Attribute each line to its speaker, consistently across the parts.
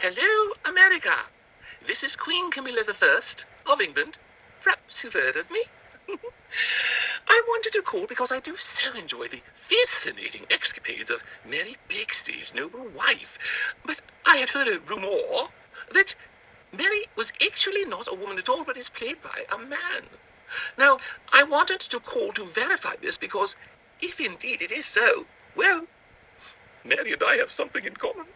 Speaker 1: Hello, America. This is Queen Camilla I of England. Perhaps you've heard of me. I wanted to call because I do so enjoy the fascinating escapades of Mary Blakesley's noble wife. But I had heard a rumor that Mary was actually not a woman at all, but is played by a man. Now, I wanted to call to verify this because if indeed it is so, well, Mary and I have something in common.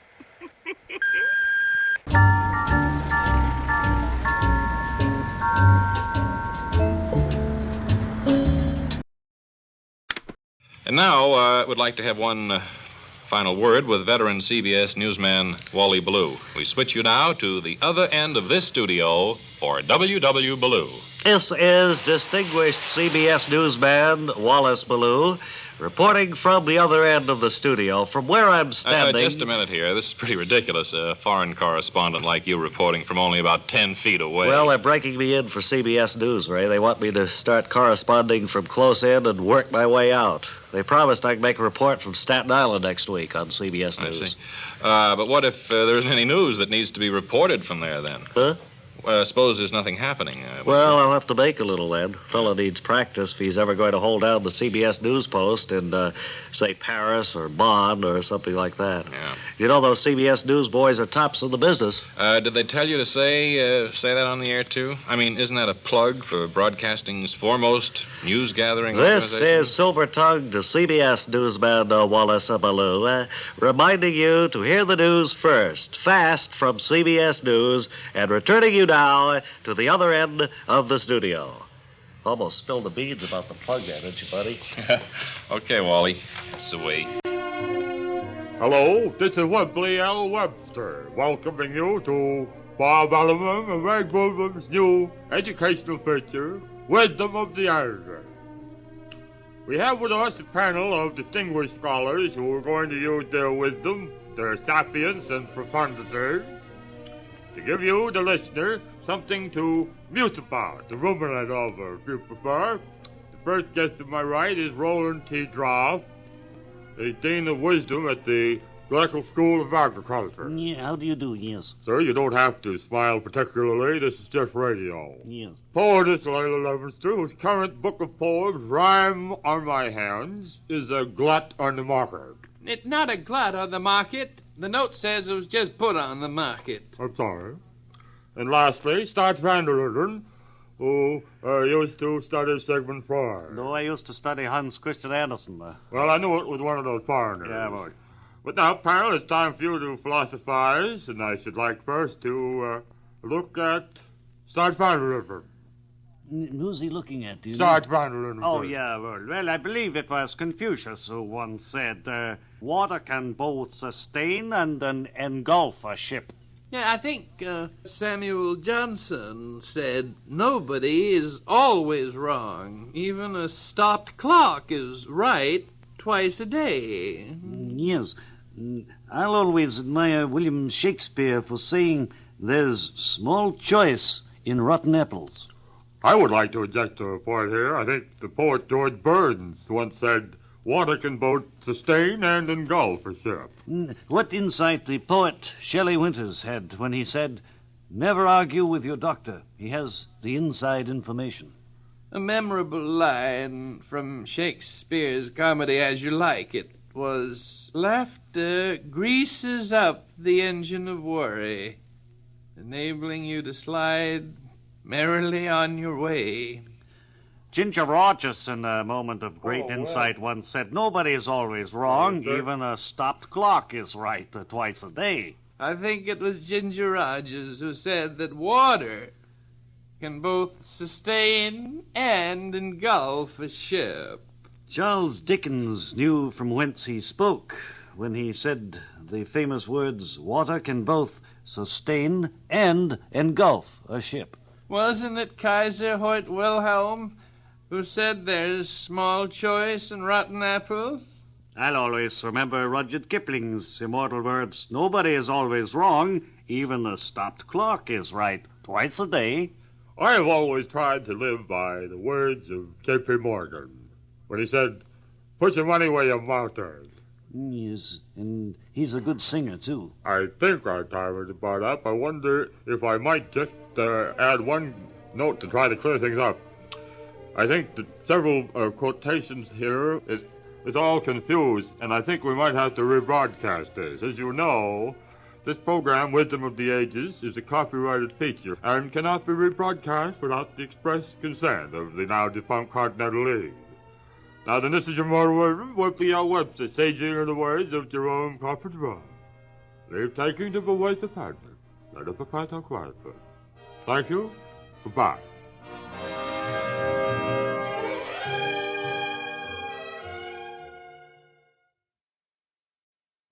Speaker 2: And now, I would like to have one final word with veteran CBS newsman Wally Ballou. We switch you now to the other end of this studio for W.W. Ballou.
Speaker 3: This is distinguished CBS newsman Wallace Ballou reporting from the other end of the studio, from where I'm standing.
Speaker 2: Just a minute here. This is pretty ridiculous. A foreign correspondent like you reporting from only about 10 feet away.
Speaker 3: Well, they're breaking me in for CBS News, Ray. They want me to start corresponding from close in and work my way out. They promised I could make a report from Staten Island next week on CBS News.
Speaker 2: I see. But what if there isn't any news that needs to be reported from there, then?
Speaker 3: Huh?
Speaker 2: Suppose there's nothing happening.
Speaker 3: Well, I'll have to make a little then. Fellow needs practice if he's ever going to hold down the CBS News Post in, say, Paris or Bonn or something like that.
Speaker 2: Yeah.
Speaker 3: You know, those CBS News boys are tops in the business.
Speaker 2: Did they tell you to say that on the air, too? I mean, isn't that a plug for broadcasting's foremost news-gathering
Speaker 3: This
Speaker 2: organization?
Speaker 3: is Silver-Tongued CBS newsman Wallace Ballou, reminding you to hear the news first, fast from CBS News, and returning you now to the other end of the studio. Almost spilled the beans about the plug there, didn't you, buddy?
Speaker 2: Okay, Wally. That's the way.
Speaker 4: Hello, this is Webley Webster, welcoming you to Bob Elliman and Meg Williams' new educational picture, Wisdom of the Elder. We have with us a panel of distinguished scholars who are going to use their wisdom, their sapience and profundity, to give you, the listener, something to muse about, to ruminate over, if you prefer. The first guest to my right is Roland T. Droff, the Dean of Wisdom at the Gleichel School of Agriculture.
Speaker 5: Yeah, how do you do, yes?
Speaker 4: Sir, you don't have to smile particularly. This is just radio.
Speaker 5: Yes.
Speaker 4: Poetess Layla Levinster, whose current book of poems, Rhyme on My Hands, is a glut on the market.
Speaker 6: It's not a glut on the market. The note says it was just put on the market.
Speaker 4: I'm sorry. And lastly, Start Vanderluden, who used to study Sigmund Freud.
Speaker 3: No, I used to study Hans Christian Andersen.
Speaker 4: Well, I knew it was one of those foreigners.
Speaker 3: Yeah, boy.
Speaker 4: But now, panel, it's time for you to philosophize, and I should like first to look at Start Vanderluden.
Speaker 5: Who's he looking at? Do you
Speaker 4: Start
Speaker 5: know?
Speaker 4: Vanderluden.
Speaker 3: Oh, yeah, well, I believe it was Confucius who once said, water can both sustain and engulf a ship.
Speaker 6: Yeah, I think Samuel Johnson said nobody is always wrong. Even a stopped clock is right twice a day.
Speaker 5: Yes. I'll always admire William Shakespeare for saying there's small choice in rotten apples.
Speaker 4: I would like to object to a point here. I think the poet George Burns once said, water can both sustain and engulf a ship.
Speaker 5: What insight the poet Shelley Winters had when he said, never argue with your doctor. He has the inside information.
Speaker 6: A memorable line from Shakespeare's comedy As You Like It was, laughter greases up the engine of worry, enabling you to slide merrily on your way.
Speaker 3: Ginger Rogers, in a moment of great insight, once said, nobody is always wrong. Even a stopped clock is right twice a day.
Speaker 6: I think it was Ginger Rogers who said that water can both sustain and engulf a ship.
Speaker 5: Charles Dickens knew from whence he spoke when he said the famous words, water can both sustain and engulf a ship.
Speaker 6: Wasn't it Kaiser Hoyt Wilhelm who said there's small choice in rotten apples?
Speaker 3: I'll always remember Rudyard Kipling's immortal words, nobody is always wrong, even a stopped clock is right twice a day.
Speaker 4: I have always tried to live by the words of J.P. Morgan when he said, put your money where your mouth is.
Speaker 5: He's a good singer, too.
Speaker 4: I think our time is about up. I wonder if I might just add one note to try to clear things up. I think that several quotations here is all confused, and I think we might have to rebroadcast this. As you know, this program, Wisdom of the Ages, is a copyrighted feature and cannot be rebroadcast without the express consent of the now defunct Continental League. Now then, this is your moderator, Webley Webster, saging in the words of Jerome Crawford Ross. Leave taking to the voice of partner. Let up a path on quietly. Thank you. Goodbye.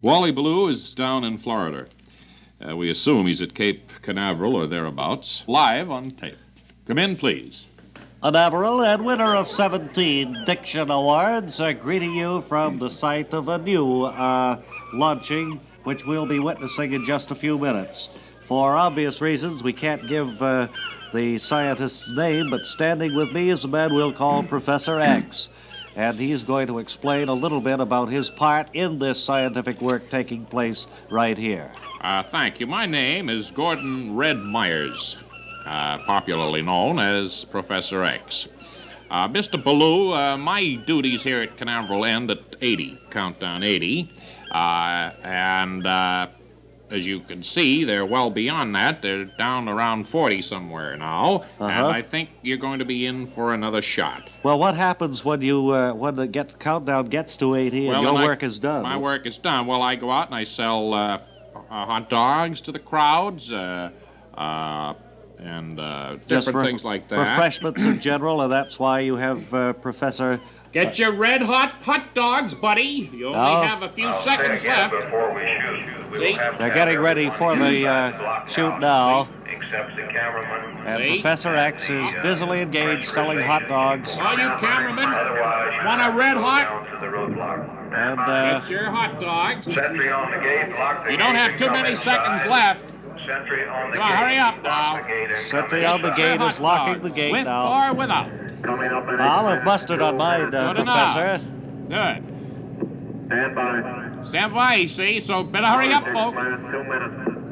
Speaker 2: Wally Ballou is down in Florida. We assume he's at Cape Canaveral or thereabouts, live on tape. Come in, please.
Speaker 3: Canaveral and winner of 17 Diction Awards, greeting you from the site of a new launching, which we'll be witnessing in just a few minutes. For obvious reasons, we can't give the scientist's name, but standing with me is a man we'll call Professor X. And he's going to explain a little bit about his part in this scientific work taking place right here.
Speaker 2: Thank you. My name is Gordon Red Myers, popularly known as Professor X. Mr. Ballou, my duties here at Canaveral end at 80, countdown 80. As you can see, they're well beyond that. They're down around 40 somewhere now. And I think you're going to be in for another shot.
Speaker 3: Well, what happens when when the countdown gets to 80 and your work is done?
Speaker 2: My work is done. Well, I go out and I sell hot dogs to the crowds, and different things like that.
Speaker 3: Refreshments in general, and that's why you have Professor...
Speaker 2: Get your red-hot hot dogs, buddy. You only have a few seconds left. See?
Speaker 3: They're getting ready for the shoot now. And Professor X is busily engaged selling hot dogs.
Speaker 2: All you cameramen, want a red-hot?
Speaker 3: And
Speaker 2: get your hot dogs. You don't have too many seconds left. Come on, hurry up now.
Speaker 3: Sentry on the gate is locking the gate
Speaker 2: with
Speaker 3: now.
Speaker 2: With or without?
Speaker 3: I'll have mustard on mine, Professor.
Speaker 2: Good. Stand by, you see, so better hurry up, folks.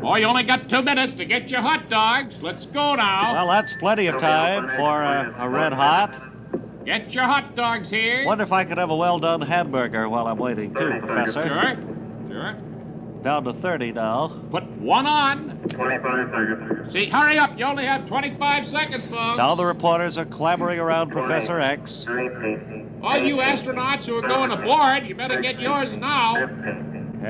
Speaker 2: Oh, you only got 2 minutes to get your hot dogs. Let's go now.
Speaker 3: Well, that's plenty of time for a red hot.
Speaker 2: Get your hot dogs here.
Speaker 3: Wonder if I could have a well-done hamburger while I'm waiting, too, Professor.
Speaker 2: Sure.
Speaker 3: Down to 30 now.
Speaker 2: Put one on. 25 seconds. See, hurry up. You only have 25 seconds, folks.
Speaker 3: Now the reporters are clamoring around Professor X.
Speaker 2: All you astronauts who are going aboard, you better get yours now.
Speaker 3: And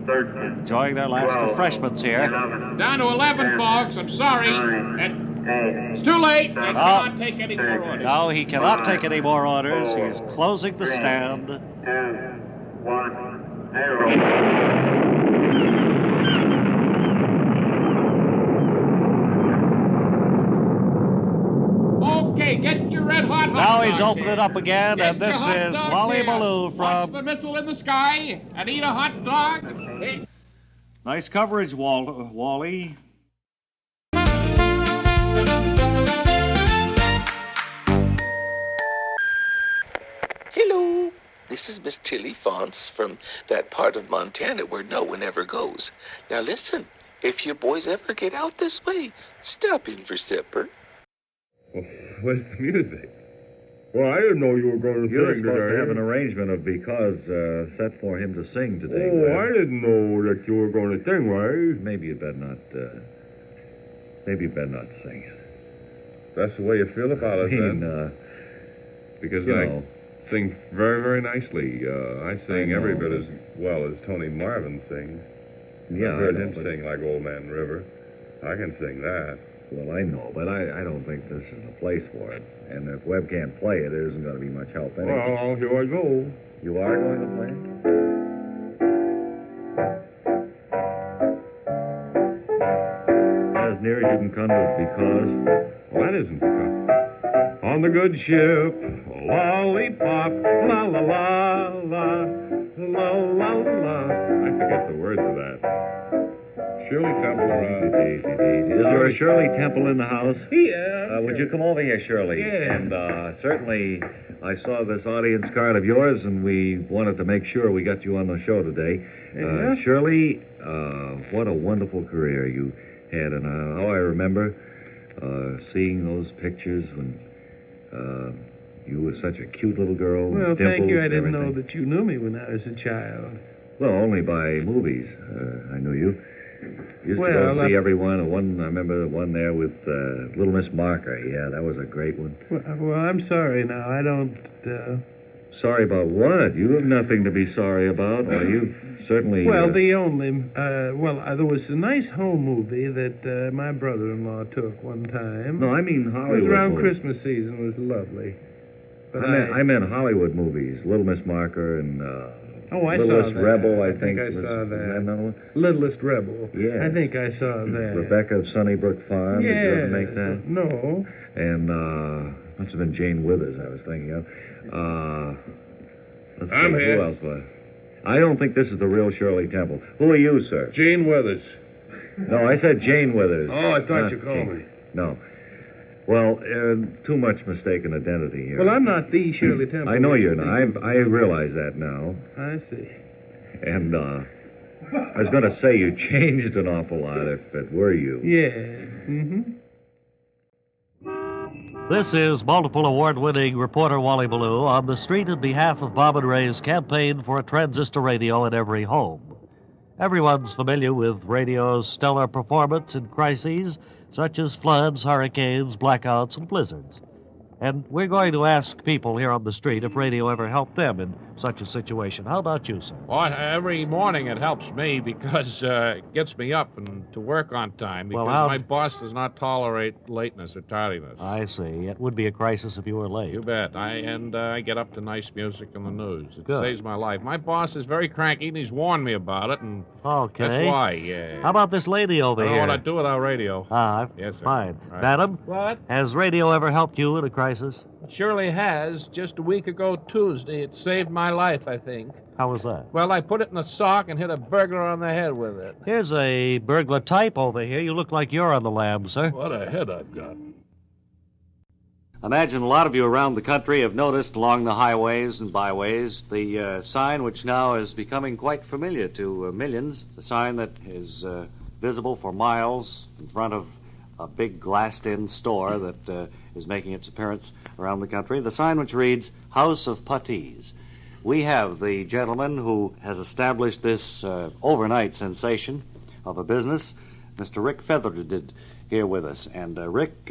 Speaker 3: they're enjoying their last refreshments here.
Speaker 2: Down to 11, folks. I'm sorry. It's too late. I cannot take any more orders.
Speaker 3: No, he cannot take any more orders. He's closing the stand.
Speaker 7: 2, 1, 0.
Speaker 2: Okay, get your red hot
Speaker 3: Now
Speaker 2: dogs
Speaker 3: he's opened it up again, and this is Wally Ballou from...
Speaker 2: Watch the missile in the sky and eat a hot dog. Hey.
Speaker 3: Nice coverage, Wally.
Speaker 1: Hello. This is Miss Tilly Fonce from that part of Montana where no one ever goes. Now listen, if you boys ever get out this way, stop in for supper.
Speaker 8: Where's the music?
Speaker 4: Well, I didn't know you were going to
Speaker 8: You were
Speaker 4: sing
Speaker 8: supposed
Speaker 4: today.
Speaker 8: to have an arrangement of Because set for him to sing today.
Speaker 4: Oh,
Speaker 8: Webb.
Speaker 4: I didn't know that you were going to sing, right?
Speaker 8: Maybe you better not. Maybe you better not sing it.
Speaker 4: That's the way you feel about it, then.
Speaker 8: Because
Speaker 4: I sing very, very nicely. I sing every bit as well as Tony Marvin sings.
Speaker 8: Yeah,
Speaker 4: I've heard
Speaker 8: I know,
Speaker 4: him
Speaker 8: but-
Speaker 4: sing like Old Man River. I can sing that.
Speaker 8: Well, I know, but I don't think this is the place for it. And if Webb can't play it, there isn't going to be much help anyway.
Speaker 4: Well, here I go.
Speaker 8: You are going to play it? As near as you can come to it, Because.
Speaker 4: Well, that isn't because. On the good ship, Lollipop, la la la la, la la la. I forget the words of that. Shirley Temple.
Speaker 8: Is there a Shirley Temple in the house?
Speaker 4: Yeah.
Speaker 8: would you come over here, Shirley?
Speaker 9: Yeah.
Speaker 8: And certainly, I saw this audience card of yours, and we wanted to make sure we got you on the show today.
Speaker 9: Yeah?
Speaker 8: Shirley, what a wonderful career you had, and how I remember seeing those pictures when you were such a cute little girl.
Speaker 9: Well,
Speaker 8: dimples
Speaker 9: thank you. I
Speaker 8: and
Speaker 9: didn't know
Speaker 8: everything.
Speaker 9: that you knew me when I was a child.
Speaker 8: Well, only by movies. I knew you. Used to
Speaker 9: Well,
Speaker 8: go see everyone. I remember the one there with Little Miss Marker. Yeah, that was a great one.
Speaker 9: Well, I'm sorry now. I don't...
Speaker 8: Sorry about what? You have nothing to be sorry about. Well, you certainly...
Speaker 9: Well, the only... there was a nice home movie that my brother-in-law took one time.
Speaker 8: No, I mean Hollywood
Speaker 9: It was around
Speaker 8: movies.
Speaker 9: Christmas season. It was lovely. But
Speaker 8: I meant Hollywood movies. Little Miss Marker and...
Speaker 9: I
Speaker 8: Littlest
Speaker 9: saw that.
Speaker 8: Rebel, I
Speaker 9: I think I
Speaker 8: was
Speaker 9: saw that.
Speaker 8: another one?
Speaker 9: Littlest Rebel.
Speaker 8: Yeah.
Speaker 9: I think I saw that.
Speaker 8: Rebecca of Sunnybrook Farm.
Speaker 9: Yeah.
Speaker 8: Did you ever make that?
Speaker 9: No.
Speaker 8: And, must have been Jane Withers I was thinking of. Let's see,
Speaker 9: I'm here.
Speaker 8: Who else was? I don't think this is the real Shirley Temple. Who are you, sir?
Speaker 9: Jane Withers.
Speaker 8: No, I said Jane Withers.
Speaker 9: Oh, I thought
Speaker 8: Not
Speaker 9: you called
Speaker 8: Jane.
Speaker 9: me.
Speaker 8: No. Well, too much mistaken identity here.
Speaker 9: Well, I'm not the Shirley Temple.
Speaker 8: I know you're not. I realize that now.
Speaker 9: I see.
Speaker 8: And, I was going to say you changed an awful lot if it were you.
Speaker 9: Yeah. Mm-hmm.
Speaker 3: This is multiple award-winning reporter Wally Ballou on the street in behalf of Bob and Ray's campaign for a transistor radio in every home. Everyone's familiar with radio's stellar performance in crises such as floods, hurricanes, blackouts, and blizzards. And we're going to ask people here on the street if radio ever helped them in such a situation. How about you, sir?
Speaker 10: Well, every morning it helps me because it gets me up and to work on time because my boss does not tolerate lateness or tardiness.
Speaker 3: I see. It would be a crisis if you were late.
Speaker 10: You bet. I get up to nice music and the news. It
Speaker 3: Good.
Speaker 10: saves my life. My boss is very cranky, and he's warned me about it, and
Speaker 3: Okay.
Speaker 10: that's why, yeah.
Speaker 3: How about this lady over
Speaker 10: I don't
Speaker 3: here?
Speaker 10: know what I'd do without radio. Yes, sir.
Speaker 3: Fine.
Speaker 10: Right.
Speaker 3: Madam?
Speaker 10: What?
Speaker 3: Has radio ever helped you in a crisis?
Speaker 10: It surely has. Just a week ago Tuesday, it saved my life, I think.
Speaker 3: How was that?
Speaker 10: Well, I put it in a sock and hit a burglar on the head with it.
Speaker 3: Here's a burglar type over here. You look like you're on the lam, sir.
Speaker 10: What a head I've got.
Speaker 5: Imagine a lot of you around the country have noticed along the highways and byways the sign which now is becoming quite familiar to millions, the sign that is visible for miles in front of a big glassed-in store that is making its appearance around the country, the sign which reads House of Puttees. We have the gentleman who has established this overnight sensation of a business, Mr. Rick Featherton, here with us. And Rick,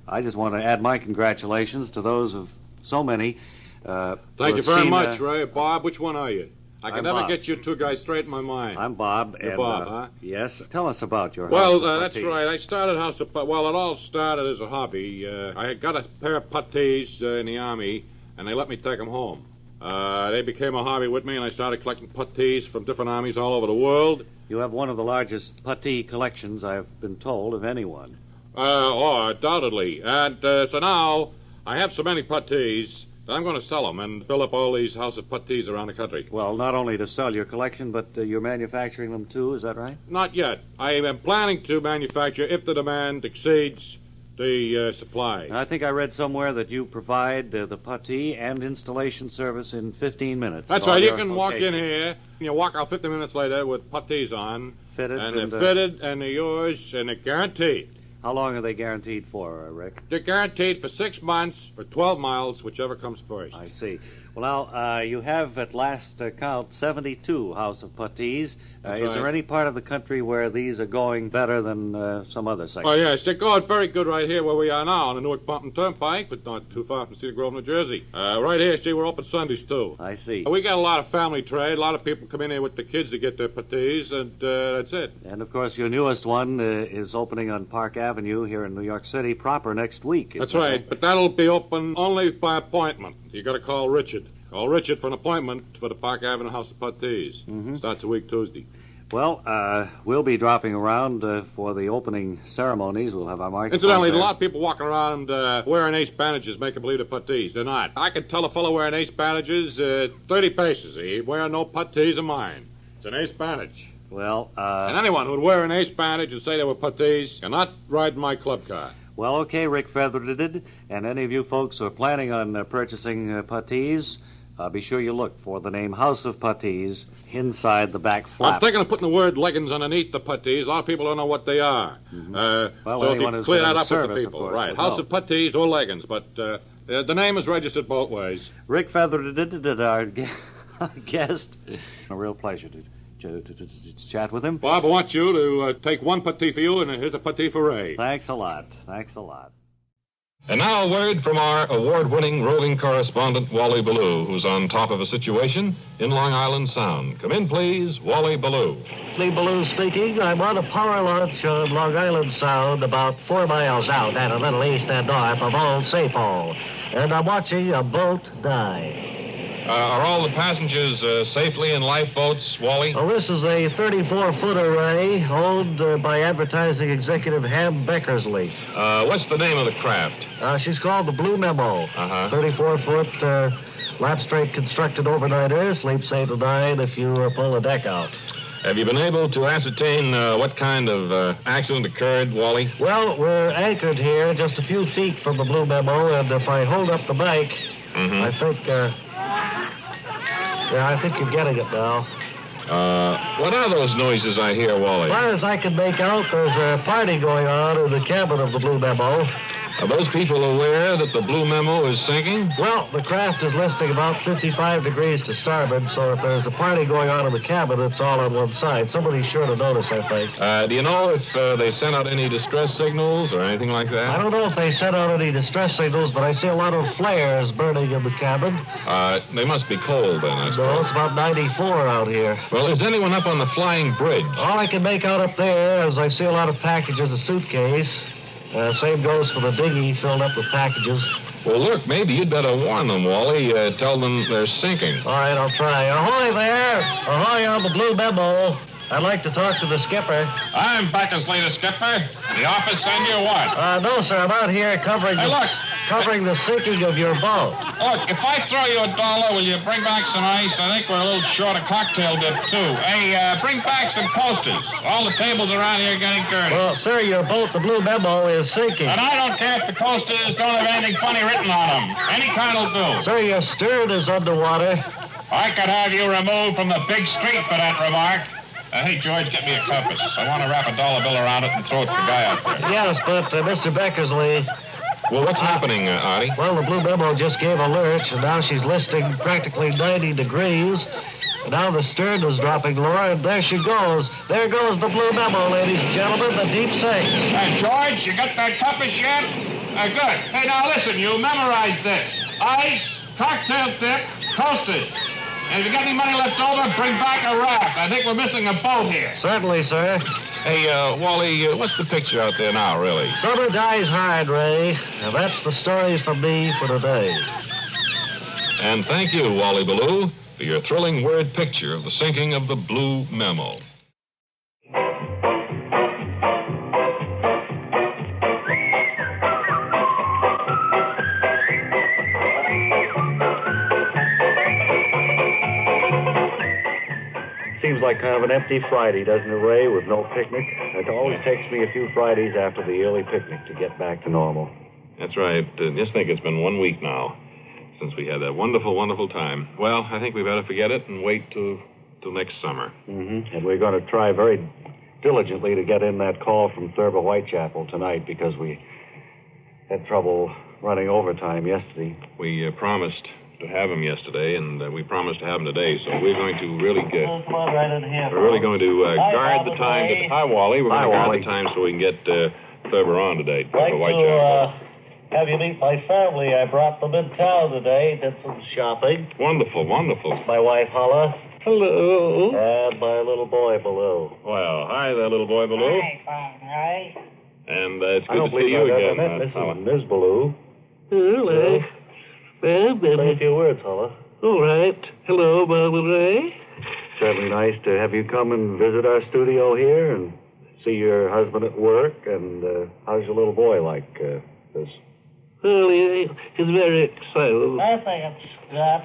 Speaker 5: I just want to add my congratulations to those of so many.
Speaker 11: Thank you very much, Ray. Bob, which one are you? I can
Speaker 5: I'm
Speaker 11: never
Speaker 5: Bob.
Speaker 11: get you two guys straight in my mind.
Speaker 5: I'm Bob.
Speaker 11: You're
Speaker 5: and,
Speaker 11: Bob, huh?
Speaker 5: Yes. Tell us about your
Speaker 11: Well,
Speaker 5: House of
Speaker 11: that's
Speaker 5: Puttees.
Speaker 11: right. I started House of Puttees. Well, it all started as a hobby. I had got a pair of puttees in the Army, and they let me take them home. They became a hobby with me, and I started collecting puttees from different armies all over the world.
Speaker 5: You have one of the largest puttee collections, I've been told, of anyone.
Speaker 11: Undoubtedly. And so now I have so many puttees that I'm going to sell them and fill up all these House of Puttees around the country.
Speaker 5: Well, not only to sell your collection, but you're manufacturing them too, is that right?
Speaker 11: Not yet. I am planning to manufacture if the demand exceeds the supply.
Speaker 5: I think I read somewhere that you provide the puttee and installation service in 15 minutes.
Speaker 11: That's
Speaker 5: at all
Speaker 11: right. You
Speaker 5: your
Speaker 11: can walk in
Speaker 5: locations.
Speaker 11: here, and you walk out 15 minutes later with puttees on.
Speaker 5: Fitted.
Speaker 11: And they're fitted, and they're yours, and they're guaranteed.
Speaker 5: How long are they guaranteed for, Rick?
Speaker 11: They're guaranteed for 6 months or 12 miles, whichever comes first.
Speaker 5: I see. Well, now, you have at last count 72 House of Puttees.
Speaker 11: That's
Speaker 5: Is there
Speaker 11: right.
Speaker 5: any part of the country where these are going better than some other section?
Speaker 11: Oh, yes, they're going very good right here where we are now on the Newark Bumpton Turnpike, but not too far from Cedar Grove, New Jersey. Right here, see, we're open Sundays, too.
Speaker 5: I see.
Speaker 11: We got a lot of family trade. A lot of people come in here with the kids to get their puttees, and that's it.
Speaker 5: And, of course, your newest one is opening on Park Avenue here in New York City proper next week.
Speaker 11: That's right, but that'll be open only by appointment. You got to call Richard. Call Richard for an appointment for the Park Avenue House of Puttees.
Speaker 5: Mm-hmm.
Speaker 11: Starts a week Tuesday.
Speaker 5: Well, we'll be dropping around for the opening ceremonies. We'll have our microphones
Speaker 11: Incidentally,
Speaker 5: there.
Speaker 11: a lot of people walking around wearing ace bandages making believe they're puttees. They're not. I can tell a fellow wearing ace bandages 30 paces. He wearing no puttees of mine. It's an ace bandage.
Speaker 5: Well,
Speaker 11: And anyone who would wear an ace bandage and say they were puttees cannot ride my club car.
Speaker 5: Well, okay, Rick Feathered, and any of you folks who are planning on purchasing puttees, be sure you look for the name House of Puttees inside the back flap.
Speaker 11: I'm thinking of putting the word leggings underneath the puttees. A lot of people don't know what they are.
Speaker 5: Well,
Speaker 11: so if
Speaker 5: anyone
Speaker 11: you
Speaker 5: who's
Speaker 11: clear
Speaker 5: been
Speaker 11: that
Speaker 5: in
Speaker 11: up
Speaker 5: service,
Speaker 11: with the
Speaker 5: of
Speaker 11: people.
Speaker 5: course,
Speaker 11: Right,
Speaker 5: would
Speaker 11: House
Speaker 5: know.
Speaker 11: of Puttees or leggings, but the name is registered both ways.
Speaker 5: Rick Feathered, our guest. A real pleasure to chat with him.
Speaker 11: Bob, I want you to take one puttee for you, and here's a puttee for Ray.
Speaker 5: Thanks a lot. Thanks a lot.
Speaker 2: And now a word from our award-winning roving correspondent, Wally Ballou, who's on top of a situation in Long Island Sound. Come in, please, Wally Ballou.
Speaker 3: Webley Ballou speaking. I'm on a power launch on Long Island Sound about 4 miles out and a little east and north of Old Sapole. And I'm watching a boat dive.
Speaker 2: Are all the passengers safely in lifeboats, Wally?
Speaker 3: Well, this is a 34-footer, Ray, owned by advertising executive Ham Beckersley.
Speaker 2: What's the name of the craft?
Speaker 3: She's called the Blue Memo. 34-foot lap straight constructed overnighter. Sleeps 8 to 9 if you pull the deck out.
Speaker 2: Have you been able to ascertain what kind of accident occurred, Wally?
Speaker 3: Well, we're anchored here just a few feet from the Blue Memo, and if I hold up the bank, I think... I think you're getting it now.
Speaker 2: What are those noises I hear, Wally?
Speaker 3: As far as I can make out, there's a party going on in the cabin of the Blue Memo.
Speaker 2: Are those people aware that the Blue Memo is sinking?
Speaker 3: Well, the craft is listing about 55 degrees to starboard, so if there's a party going on in the cabin, it's all on one side. Somebody's sure to notice, I think.
Speaker 2: Do you know if they sent out any distress signals or anything like that?
Speaker 3: I don't know if they sent out any distress signals, but I see a lot of flares burning in the cabin.
Speaker 2: They must be cold, then, I suppose.
Speaker 3: No, it's about 94 out here.
Speaker 2: Well, is anyone up on the flying bridge?
Speaker 3: All I can make out up there is I see a lot of packages, a suitcase. Same goes for the dinghy filled up with packages.
Speaker 2: Well, look, maybe you'd better warn them, Wally. Tell them they're sinking.
Speaker 3: All right, I'll try. Ahoy there! Ahoy on the Blue Memo. I'd like to talk to the skipper.
Speaker 10: I'm Beckersley, the skipper. The office send you what?
Speaker 3: No, sir. I'm out here covering covering the sinking of your boat.
Speaker 10: Look, if I throw you $1, will you bring back some ice? I think we're a little short of cocktail dip, too. Hey, bring back some coasters. All the tables around here are getting dirty.
Speaker 3: Well, sir, your boat, the Blue Memo, is sinking.
Speaker 10: And I don't care if the coasters don't have anything funny written on them. Any kind will do.
Speaker 3: Sir, your stern is underwater.
Speaker 10: I could have you removed from the big street for that remark. Hey, George, get me a compass. I want to wrap a dollar bill around it and throw it to the guy out there.
Speaker 3: Yes, but Mr. Beckersley...
Speaker 2: Well, what's happening, Artie?
Speaker 3: Well, the Blue Memo just gave a lurch, and now she's listing practically 90 degrees. And now the stern is dropping lower, and there she goes. There goes the Blue Memo, ladies and gentlemen, the deep sinks.
Speaker 10: Hey, George, you got that compass yet? Good. Hey, now listen, you memorize this. Ice, cocktail dip, coasters. And if you got any money left over, bring back a raft. I think we're missing a boat here.
Speaker 3: Certainly, sir.
Speaker 2: Hey, Wally, what's the picture out there now, really?
Speaker 3: Summer dies hard, Ray. And that's the story from me for today.
Speaker 2: And thank you, Wally Ballou, for your thrilling word picture of the sinking of the Blue Memo.
Speaker 3: Seems like kind of an empty Friday, doesn't it, Ray, with no picnic? It always takes me a few Fridays after the early picnic to get back to normal.
Speaker 2: That's right. Just think it's been 1 week now since we had that wonderful, wonderful time. Well, I think we better forget it and wait till next summer.
Speaker 3: Mm-hmm. And we're going to try very diligently to get in that call from Thurber Whitechapel tonight because we had trouble running overtime yesterday.
Speaker 2: We promised to have him yesterday, and we promised to have him today, so we're going to really get...
Speaker 3: Come on right in here.
Speaker 2: We're really going to guard the time... Hi, Wally. We're going to guard the time so we can get Thurber on today.
Speaker 3: I'd like to have you meet my family. I brought them in town today, did some shopping.
Speaker 2: Wonderful, wonderful.
Speaker 3: My wife, Holla.
Speaker 2: Hello.
Speaker 3: And my little boy, Ballou.
Speaker 2: Well, hi there, little boy, Ballou.
Speaker 12: Hi.
Speaker 2: And it's good to see you again,
Speaker 3: Ms. Ballou.
Speaker 9: Hello. Well,
Speaker 3: Say a few words, Holla.
Speaker 9: all right. Hello, Barbara Ray.
Speaker 3: Certainly nice to have you come and visit our studio here and see your husband at work. And how's your little boy like this?
Speaker 9: Well, he's very excited.
Speaker 12: I think it's good.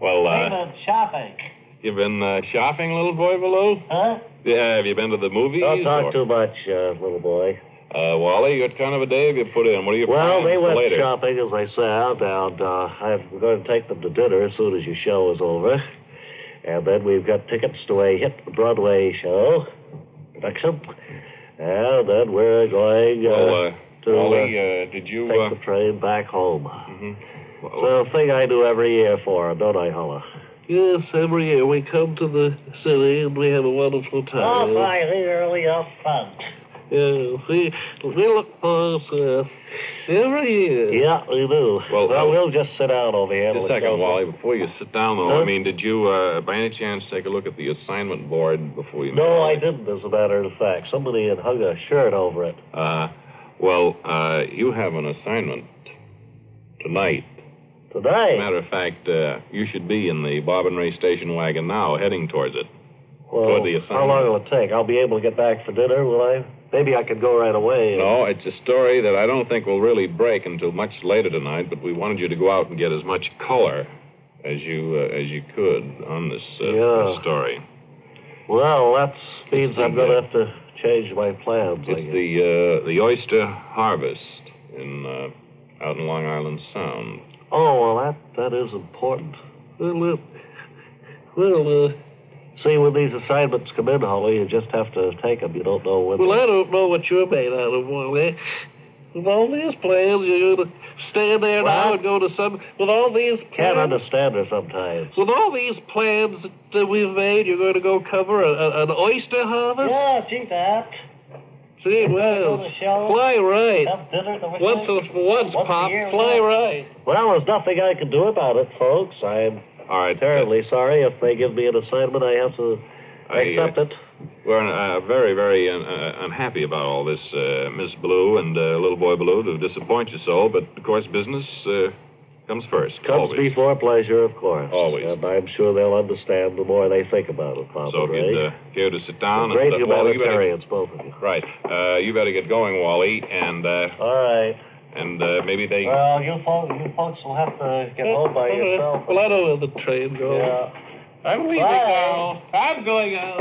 Speaker 2: Well,
Speaker 12: We've been shopping.
Speaker 2: You've been shopping, little boy, Ballou?
Speaker 12: Huh?
Speaker 2: Yeah, have you been to the movies?
Speaker 3: Don't talk too much, little boy.
Speaker 2: Wally, what kind of a day have you put in? What are you
Speaker 3: Well,
Speaker 2: planning
Speaker 3: they
Speaker 2: for
Speaker 3: went
Speaker 2: later?
Speaker 3: shopping, as I said, and I'm going to take them to dinner as soon as your show is over. And then we've got tickets to a hit Broadway show, production. And then we're going to
Speaker 2: Wally, did you...
Speaker 3: take the train back home.
Speaker 2: Mm-hmm.
Speaker 3: It's a thing I do every year for them, don't I, Holla? Yes, every year we come to the city and we have a wonderful time.
Speaker 12: Oh, finally, early up front.
Speaker 3: Yeah, we look for us every year. Yeah, we do.
Speaker 2: Well,
Speaker 3: we'll just sit down over here.
Speaker 2: Just a second, Wally. Before you sit down, though, I mean, did you, by any chance, take a look at the assignment board before you...
Speaker 3: No, I didn't, as a matter of fact. Somebody had hung a shirt over it.
Speaker 2: You have an assignment tonight.
Speaker 3: Tonight?
Speaker 2: As a matter of fact, you should be in the Bob and Ray station wagon now, heading towards it.
Speaker 3: Well,
Speaker 2: toward the assignment.
Speaker 3: How long will it take? I'll be able to get back for dinner, will I? Maybe I could go right away.
Speaker 2: No, it's a story that I don't think will really break until much later tonight, but we wanted you to go out and get as much color as you could on this story.
Speaker 3: Well, that means I'm going to have to change my plans.
Speaker 2: It's the oyster harvest out in Long Island Sound.
Speaker 3: Oh, well, that is important. See, when these assignments come in, Holly, you just have to take them. You don't know when... Well, I don't know what you're made out of, Wally. With all these plans, you're going to stand there now and go to some... With all these plans... Can't understand her sometimes. With all these plans that we've made, you're going to go cover an oyster harvest?
Speaker 12: Yeah, gee, that.
Speaker 3: See, well, fly right. Once, Pop, fly right. Well, there's nothing I can do about it, folks. I'm terribly sorry. If they give me an assignment, I have to accept it.
Speaker 2: We're very, very unhappy about all this, Miss Ballou and little boy Ballou, to disappoint you so. But, of course, business comes first.
Speaker 3: Comes before pleasure, of course.
Speaker 2: Always.
Speaker 3: And I'm sure they'll understand the more they think about it, Papa.
Speaker 2: So if you'd care to sit down...
Speaker 3: Great humanitarians, both of you.
Speaker 2: Right. You better get going, Wally, and...
Speaker 3: all right.
Speaker 2: And maybe they...
Speaker 12: Well, you folks will have to get home by yourself.
Speaker 3: Well, I know where the train goes.
Speaker 12: Yeah.
Speaker 3: I'm leaving now. I'm going out.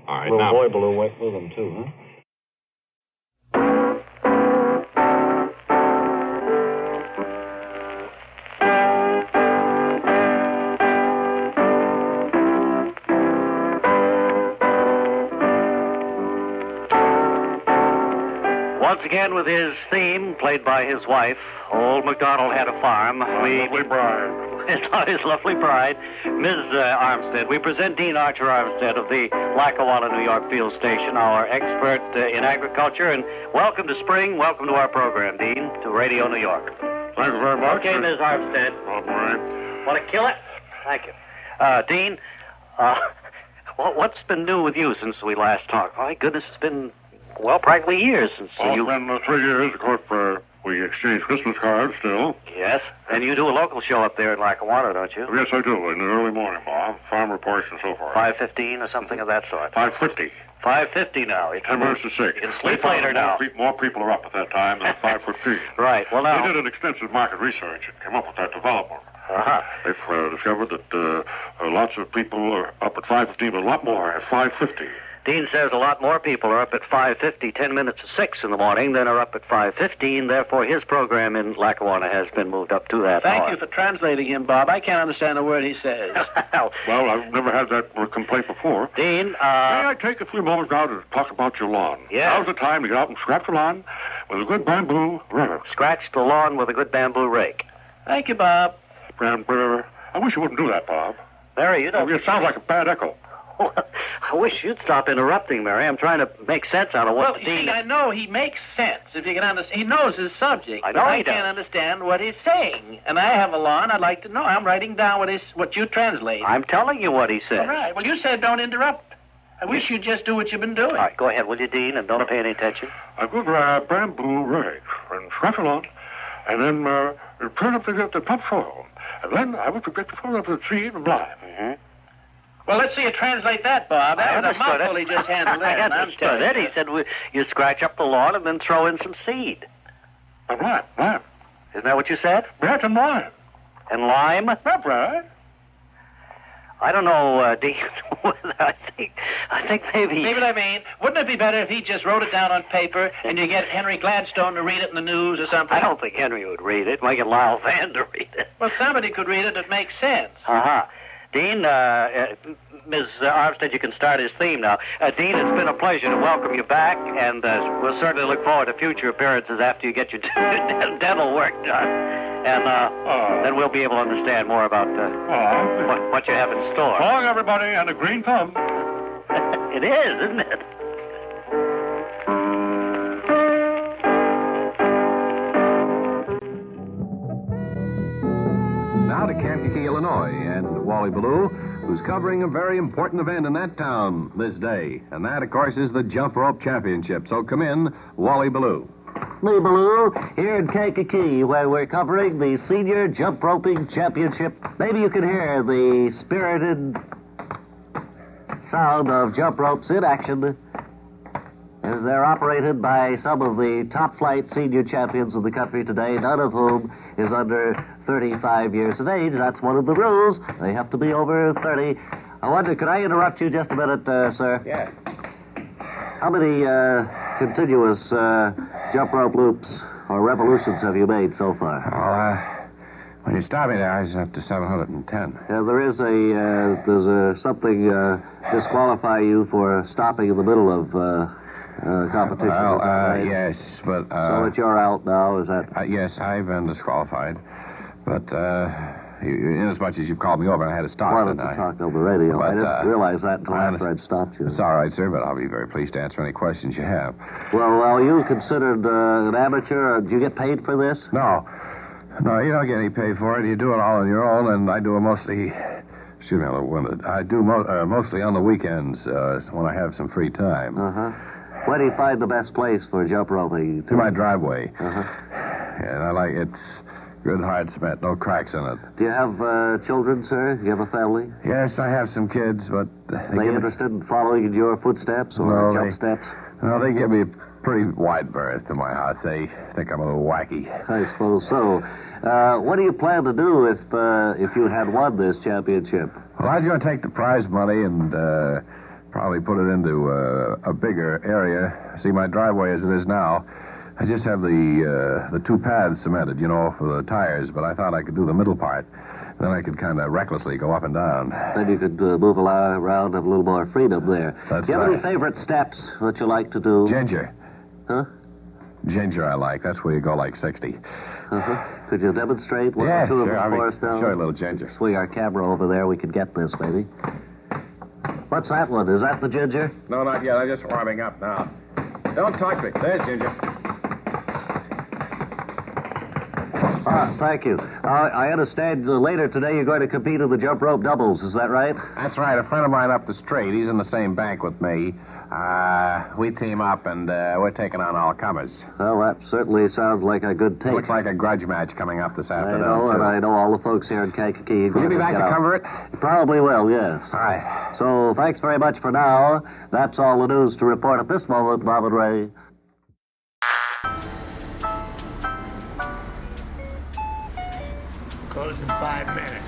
Speaker 2: All right,
Speaker 3: Little boy Ballou went with him, too, huh?
Speaker 5: Once again, with his theme, played by his wife, Old MacDonald had a farm.
Speaker 11: Lovely bride.
Speaker 5: His lovely bride, Ms. Armstead. We present Dean Archer Armstead of the Lackawanna, New York Field Station, our expert in agriculture. And welcome to spring. Welcome to our program, Dean, to Radio New York.
Speaker 11: Thank you very much.
Speaker 5: Okay, Ms. Armstead.
Speaker 11: All right.
Speaker 5: Want to kill it? Thank you. Dean, what's been new with you since we last talked? My goodness, it's been... well, practically years since
Speaker 11: It's been 3 years. Of course, we exchange Christmas cards still.
Speaker 5: Yes, and you do a local show up there in Lackawanna, don't you?
Speaker 11: Yes, I do, in the early morning, Bob. Farm reports and so forth.
Speaker 5: 5:15 or something of that sort.
Speaker 11: 5:50.
Speaker 5: 5:50 now.
Speaker 11: 10 minutes to 6.
Speaker 5: You can sleep later now.
Speaker 11: More people are up at that time than 5:15.
Speaker 5: Right, well now...
Speaker 11: They did an extensive market research and came up with that development.
Speaker 5: Uh-huh.
Speaker 11: They've discovered that lots of people are up at 5:15, but a lot more at 5:50.
Speaker 5: Dean says a lot more people are up at 5:50, 10 minutes to 6 in the morning, than are up at 5:15. Therefore, his program in Lackawanna has been moved up to that hour.
Speaker 6: Thank you for translating him, Bob. I can't understand a word he says.
Speaker 11: Well, I've never had that complaint before.
Speaker 5: Dean,
Speaker 11: May I take a few moments now to talk about your lawn?
Speaker 5: Yeah.
Speaker 11: Now's the time to get out and scratch the lawn with a good bamboo rake.
Speaker 5: Scratch the lawn with a good bamboo rake.
Speaker 6: Thank you, Bob.
Speaker 11: I wish you wouldn't do that, Bob.
Speaker 5: Mary, you don't...
Speaker 11: It sounds like a bad echo.
Speaker 5: I wish you'd stop interrupting, Mary. I'm trying to make sense out of what
Speaker 6: Dean... I know he makes sense, if you can understand. He knows his subject.
Speaker 5: I know
Speaker 6: but
Speaker 5: he
Speaker 6: I can't understand what he's saying. And I have a lawn. I'd like to know. I'm writing down what you translate.
Speaker 5: I'm telling you what he said.
Speaker 6: All right. Well, you said don't interrupt. I wish you'd just do what you've been doing.
Speaker 5: All right, go ahead, will you, Dean, and don't pay any attention.
Speaker 11: A good bamboo rake and scratch the lawn, and then turn up the topsoil. And then I would get the phone up to the tree and lime.
Speaker 5: Mm-hmm.
Speaker 6: Well, let's see you translate that, Bob. That was a mouthful he just handled there.
Speaker 5: I understood it. He said you scratch up the lawn and then throw in some seed.
Speaker 11: And lime.
Speaker 5: Isn't that what you said?
Speaker 11: Yes, and lime.
Speaker 5: And lime?
Speaker 11: That's right.
Speaker 3: I don't know, Dean. I think maybe...
Speaker 13: See what I mean? Wouldn't it be better if he just wrote it down on paper and you get Henry Gladstone to read it in the news or something?
Speaker 3: I don't think Henry would read it. Why get Lyle Van to read it?
Speaker 13: Well, somebody could read it that makes sense.
Speaker 3: Uh-huh. Dean, Ms. Armstead, you can start his theme now. Dean, it's been a pleasure to welcome you back, and we'll certainly look forward to future appearances after you get your dental work done. And then we'll be able to understand more about what you have in store.
Speaker 10: So long, everybody, and a green thumb.
Speaker 3: It is, isn't it?
Speaker 14: Now to Kankakee, Illinois, and Wally Ballou, who's covering a very important event in that town this day. And that, of course, is the Jump Rope Championship. So come in, Wally Ballou.
Speaker 3: Me, Ballou, here in Kankakee, where we're covering the Senior Jump Roping Championship. Maybe you can hear the spirited sound of jump ropes in action as they're operated by some of the top-flight senior champions of the country today, none of whom is under 35 years of age. That's one of the rules. They have to be over 30. I wonder, could I interrupt you just a minute, sir?
Speaker 11: Yeah.
Speaker 3: How many continuous jump rope loops or revolutions have you made so far?
Speaker 11: Well, when you stop me there, I was up to 710.
Speaker 3: Yeah, there's something disqualify you for stopping in the middle of competition.
Speaker 11: Well,
Speaker 3: right?
Speaker 11: yes, but...
Speaker 3: so that you're out now, is that...
Speaker 11: yes, I've been disqualified. But, inasmuch as you called me over and I had to stop,
Speaker 3: wanted to talk over the radio.
Speaker 11: But,
Speaker 3: I didn't realize that until after I'd stopped you.
Speaker 11: It's all right, sir, but I'll be very pleased to answer any questions you have.
Speaker 3: Well, are you considered an amateur? Do you get paid for this?
Speaker 11: No. No, you don't get any pay for it. You do it all on your own, and I do it mostly... Excuse me, I'm a little winded. I do mostly on the weekends when I have some free time.
Speaker 3: Uh-huh. Where do you find the best place for jump roping?
Speaker 11: To my driveway.
Speaker 3: Uh-huh.
Speaker 11: And I like it's good hard cement, no cracks in it.
Speaker 3: Do you have children, sir? Do you have a family?
Speaker 11: Yes, I have some kids, but...
Speaker 3: Are they interested in following in your footsteps or jump steps?
Speaker 11: No, they give me a pretty wide berth to my house. They think I'm a little wacky.
Speaker 3: I suppose so. What do you plan to do if you had won this championship?
Speaker 11: Well, I was going to take the prize money and probably put it into a bigger area. See, my driveway as it is now, I just have the two paths cemented, for the tires, but I thought I could do the middle part. Then I could kind of recklessly go up and down.
Speaker 3: Then you could move around, have a little more freedom there.
Speaker 11: That's
Speaker 3: do you have
Speaker 11: right.
Speaker 3: any favorite steps that you like to do?
Speaker 11: Ginger.
Speaker 3: Huh?
Speaker 11: Ginger I like. That's where you go like 60.
Speaker 3: Uh-huh. Could you demonstrate one or two of them for us now?
Speaker 11: Show you a little ginger.
Speaker 3: Swing our camera over there. We could get this, maybe. What's that one? Is that the ginger?
Speaker 11: No, not yet. I'm just warming up now. Don't talk to me. There's ginger.
Speaker 3: Thank you. I understand later today you're going to compete in the jump rope doubles. Is that right?
Speaker 11: That's right. A friend of mine up the street, he's in the same bank with me. We team up, and we're taking on all comers.
Speaker 3: Well, that certainly sounds like a good take.
Speaker 11: Looks like a grudge match coming up this afternoon,
Speaker 3: I know,
Speaker 11: too.
Speaker 3: and I know all the folks here in Kankakee.
Speaker 11: Will you be back to cover it?
Speaker 3: Probably will, yes.
Speaker 11: All right.
Speaker 3: So, thanks very much for now. That's all the news to report at this moment, Bob and Ray.
Speaker 4: Close in 5 minutes.